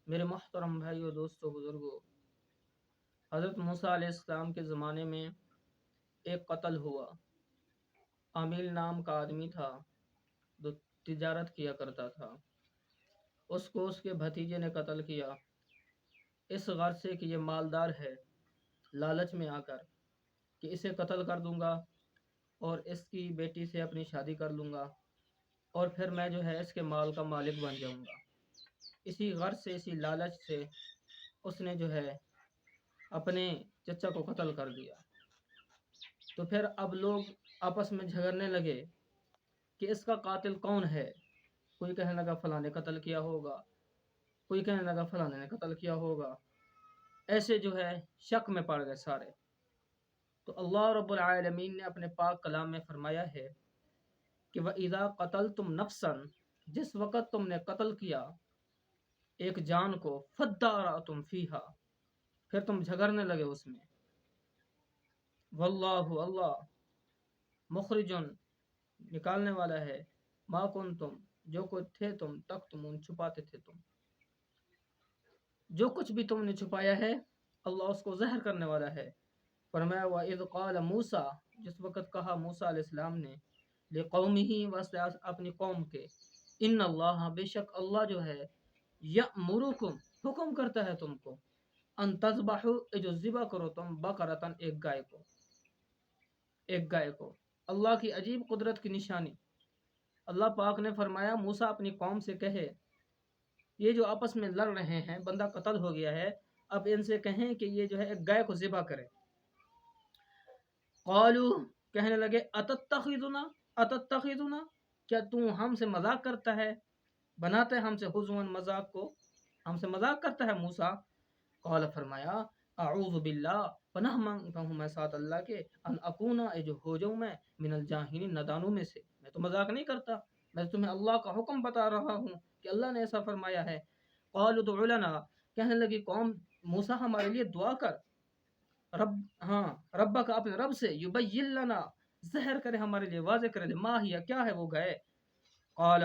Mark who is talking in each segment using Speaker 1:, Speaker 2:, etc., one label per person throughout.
Speaker 1: میرے محترم بھائیو، دوستو، بزرگوں، حضرت موسیٰ علیہ السلام کے زمانے میں ایک قتل ہوا۔ عامل نام کا آدمی تھا جو تجارت کیا کرتا تھا، اس کو اس کے بھتیجے نے قتل کیا، اس غرض سے کہ یہ مالدار ہے، لالچ میں آ کر کہ اسے قتل کر دوں گا اور اس کی بیٹی سے اپنی شادی کر لوں گا اور پھر میں جو ہے اس کے مال کا مالک بن جاؤں گا۔ اسی غرض سے، اسی لالچ سے اس نے جو ہے اپنے چچا کو قتل کر دیا۔ تو پھر اب لوگ آپس میں جھگڑنے لگے کہ اس کا قاتل کون ہے۔ کوئی کہنے لگا فلاں نے قتل کیا ہوگا، کوئی کہنے لگا فلاں نے قتل کیا ہوگا۔ ایسے جو ہے شک میں پڑ گئے سارے۔ تو اللہ رب العالمین نے اپنے پاک کلام میں فرمایا ہے کہ وَإِذَا قَتَلْتُمْ نَفْسًا، جس وقت تم نے قتل کیا ایک جان کو، فَادَّارَأْتُمْ فِيهَا، پھر تم جھگڑنے لگے اس میں، واللہ، اللہ، مخرجن، نکالنے والا ہے، ما کنتم، جو کچھ تھے تم، تکتمون، چھپاتے تھے تم، جو کچھ بھی تم نے چھپایا ہے اللہ اس کو ظاہر کرنے والا ہے۔ فرمایا وَإِذْ قَالَ مُوسیٰ، جس وقت کہا موسیٰ علیہ السلام نے، لِقَوْمِهِ، واسطے اپنی قوم کے، ان اللہ، بے شک اللہ جو ہے، یأمرکم، حکم کرتا ہے تم کو، ان تذبحوا، جو ذبح کرو تم، بقرۃ، ایک گائے کو، ایک گائے کو۔ اللہ کی عجیب قدرت کی نشانی۔ اللہ پاک نے فرمایا موسیٰ اپنی قوم سے کہے، یہ جو آپس میں لڑ رہے ہیں، بندہ قتل ہو گیا ہے، اب ان سے کہیں کہ یہ جو ہے ایک گائے کو ذبح کرے۔ قالو، کہنے لگے، اتتخذنا، کیا تو ہم سے مذاق کرتا ہے، بناتا ہے ہم سے حضون، مذاق کو، ہم سے مذاق کرتا ہے موسیٰ۔ قال، فرمایا، اعوذ باللہ، پناہ مانگتا ہوں میں ساتھ اللہ کے، ان اکونا، جو ہو جاؤں میں، من الجاہلین، نادانوں میں سے۔ میں تو مذاق نہیں کرتا، میں تمہیں اللہ کا حکم بتا رہا ہوں کہ اللہ نے ایسا فرمایا ہے۔ قالوا ادع لنا، کہنے لگی قوم موسیٰ ہمارے لیے دعا کر، رب کا، اپنے رب سے، یبین لنا، ظاہر کرے ہمارے لیے، واضح کرے، ما ہی، کیا ہے وہ گائے۔ قال،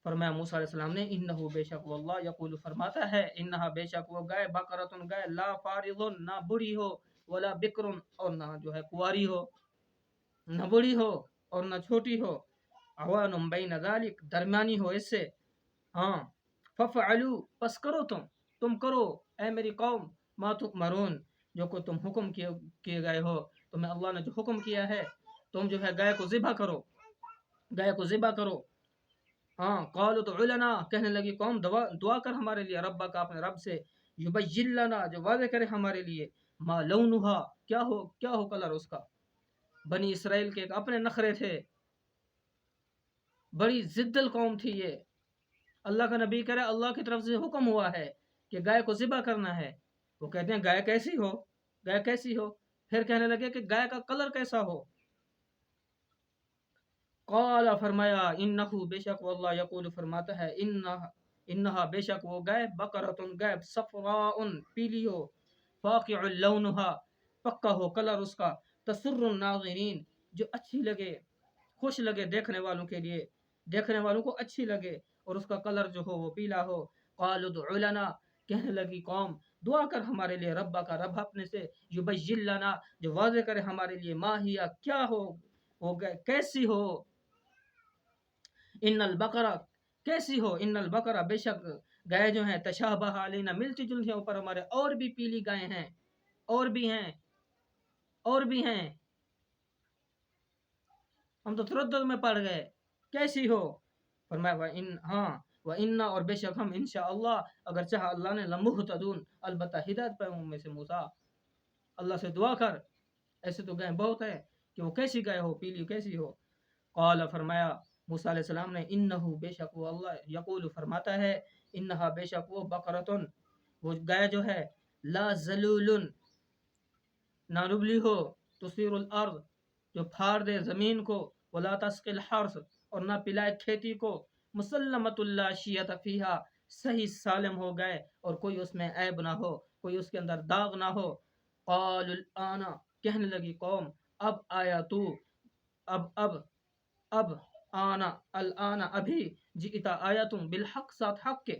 Speaker 1: فرمایا موسیٰ علیہ السلام نے، انہو، بے شک وہ اللہ، یقول، فرماتا ہے، انہا، بے شک وہ گائے، بقرۃ، گائے، لا فارض، نہ بڑی ہو، ولا بکر، اور نہ جو ہے کواری ہو، نہ بڑی ہو اور نہ چھوٹی ہو، عوان بین ذالک، درمیانی ہو اس سے۔ ہاں، ففعلوا، پس کرو تم کرو، اے میری قوم، ما تؤمرون، جو کو تم حکم کیے گئے ہو، تمہیں اللہ نے جو حکم کیا ہے، تم جو ہے گائے کو ذبح کرو، گائے کو ذبح کرو۔ ہاں، قالوا ادع لنا، کہنے لگی قوم دعا کر ہمارے لیے، رب کا، اپنے رب سے، یبین لنا، جو واضح کرے ہمارے لیے، ما لونھا، کیا ہو کلر اس کا۔ بنی اسرائیل کے ایک اپنے نخرے تھے، بڑی ضدل قوم تھی یہ۔ اللہ کا نبی کرے، اللہ کی طرف سے حکم ہوا ہے کہ گائے کو ذبح کرنا ہے، وہ کہتے ہیں گائے کیسی ہو، گائے کیسی ہو، پھر کہنے لگے کہ گائے کا کلر کیسا ہو۔ قال، فرمایا، انہو، بے شک وہ اللہ، یقول، فرماتا ہے، انہا، بے شک وہ گائے، بقرۃ، گائے، صفراء، پیلی ہو، فاقع لونھا، پکا ہو کلر اس کا، تسر الناظرین، جو اچھی لگے، خوش لگے دیکھنے والوں کے لیے، دیکھنے والوں کو اچھی لگے، اور اس کا کلر جو ہو وہ پیلا ہو۔ قالوا ادع لنا، کہنے لگی قوم دعا کر ہمارے لیے، رب کا، رب اپنے سے، یبین لنا، جو واضح کرے ہمارے لیے، ما ہی، کیا ہو وہ گائے، کیسی ہو، ان البقرہ، کیسی ہو، ان البقرہ، بے شک گائے جو ہیں، تشابہ علینا، ملتی جلتی ہیں اوپر ہمارے، اور بھی پیلی گائے ہیں، اور بھی ہیں، اور بھی ہیں، ہم تو تردد میں پڑ گئے، کیسی ہو۔ فرمایا وَإِنَّا، اور بے شک ہم، انشاءاللہ، اگر چاہا اللہ نے، لَمُهْتَدُونَ، البتہ ہدایت پہ ہوں میں سے موسیٰ، اللہ سے دعا کر، ایسے تو گائے بہت ہے کہ وہ کیسی گائے ہو، پیلی کیسی ہو۔ قال، فرمایا موسیٰ علیہ السلام نے، انہو، بے شک وہ اللہ، یقول، فرماتا ہے، انہا، بے شک وہ، بقرۃ، وہ گائے جو ہے، لا ذلول، نہ ربلی ہو، تثیر الارض، جو پھاڑ دے زمین کو، ولا تسقی الحرث، اور نہ پلائے کھیتی کو، مسلمۃ لا شیۃ فیہا، صحیح سالم ہو گئے اور کوئی اس میں عیب نہ ہو، کوئی اس کے اندر داغ نہ ہو۔ قال الآن، کہنے لگی قوم اب آیا تو، اب آنا، الآن، ابھی، جئتا، آیا تم، بالحق، ساتھ حق کے،